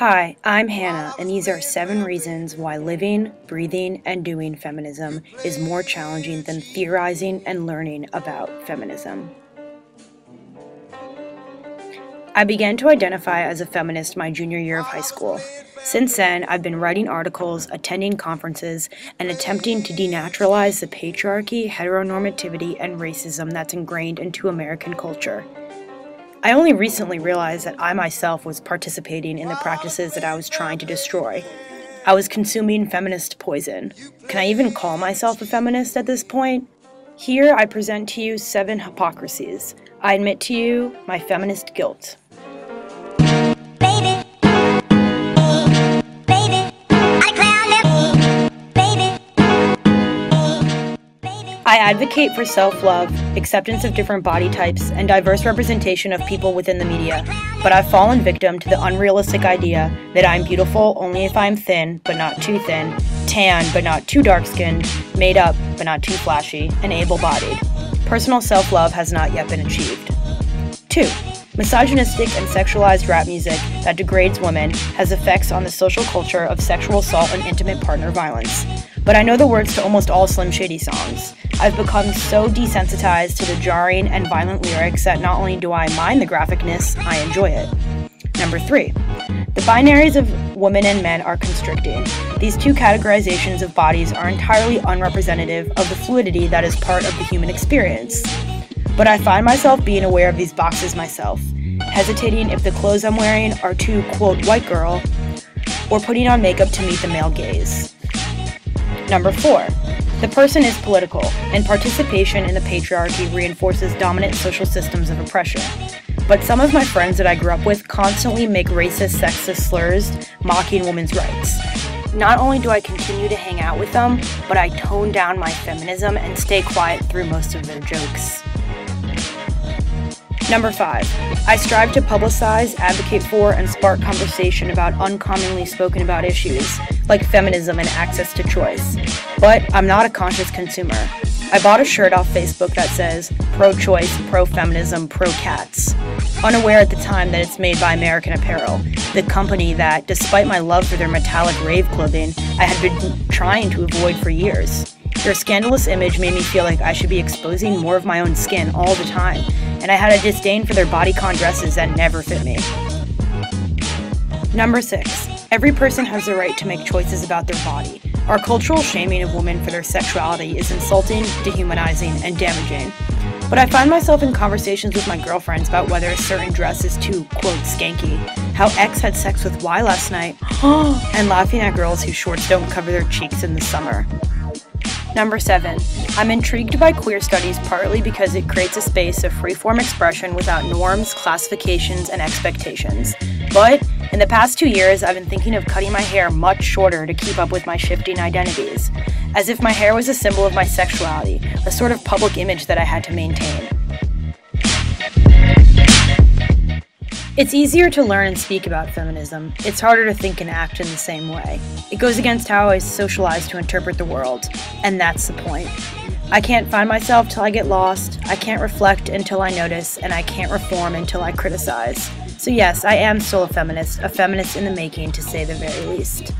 Hi, I'm Hannah, and these are 7 reasons why living, breathing, and doing feminism is more challenging than theorizing and learning about feminism. I began to identify as a feminist my junior year of high school. Since then, I've been writing articles, attending conferences, and attempting to denaturalize the patriarchy, heteronormativity, and racism that's ingrained into American culture. I only recently realized that I myself was participating in the practices that I was trying to destroy. I was consuming feminist poison. Can I even call myself a feminist at this point? Here I present to you 7 hypocrisies. I admit to you my feminist guilt. I advocate for self-love, acceptance of different body types, and diverse representation of people within the media, but I've fallen victim to the unrealistic idea that I'm beautiful only if I'm thin, but not too thin, tan, but not too dark-skinned, made up, but not too flashy, and able-bodied. Personal self-love has not yet been achieved. 2. Misogynistic and sexualized rap music that degrades women has effects on the social culture of sexual assault and intimate partner violence. But I know the words to almost all Slim Shady songs. I've become so desensitized to the jarring and violent lyrics that not only do I mind the graphicness, I enjoy it. Number 3. The binaries of women and men are constricting. These 2 categorizations of bodies are entirely unrepresentative of the fluidity that is part of the human experience. But I find myself being aware of these boxes myself, hesitating if the clothes I'm wearing are too, quote, white girl, or putting on makeup to meet the male gaze. Number 4. The person is political, and participation in the patriarchy reinforces dominant social systems of oppression. But some of my friends that I grew up with constantly make racist, sexist slurs, mocking women's rights. Not only do I continue to hang out with them, but I tone down my feminism and stay quiet through most of their jokes. Number 5. I strive to publicize, advocate for, and spark conversation about uncommonly spoken about issues, like feminism and access to choice. But I'm not a conscious consumer. I bought a shirt off Facebook that says, pro-choice, pro-feminism, pro-cats, unaware at the time that it's made by American Apparel, the company that, despite my love for their metallic rave clothing, I had been trying to avoid for years. Their scandalous image made me feel like I should be exposing more of my own skin all the time, and I had a disdain for their bodycon dresses that never fit me. Number 6. Every person has the right to make choices about their body. Our cultural shaming of women for their sexuality is insulting, dehumanizing, and damaging. But I find myself in conversations with my girlfriends about whether a certain dress is too, quote, skanky, how X had sex with Y last night, and laughing at girls whose shorts don't cover their cheeks in the summer. Number 7. I'm intrigued by queer studies partly because it creates a space of free-form expression without norms, classifications, and expectations. But in the past 2 years, I've been thinking of cutting my hair much shorter to keep up with my shifting identities, as if my hair was a symbol of my sexuality, a sort of public image that I had to maintain. It's easier to learn and speak about feminism. It's harder to think and act in the same way. It goes against how I was socialized to interpret the world, and that's the point. I can't find myself till I get lost, I can't reflect until I notice, and I can't reform until I criticize. So yes, I am still a feminist in the making to say the very least.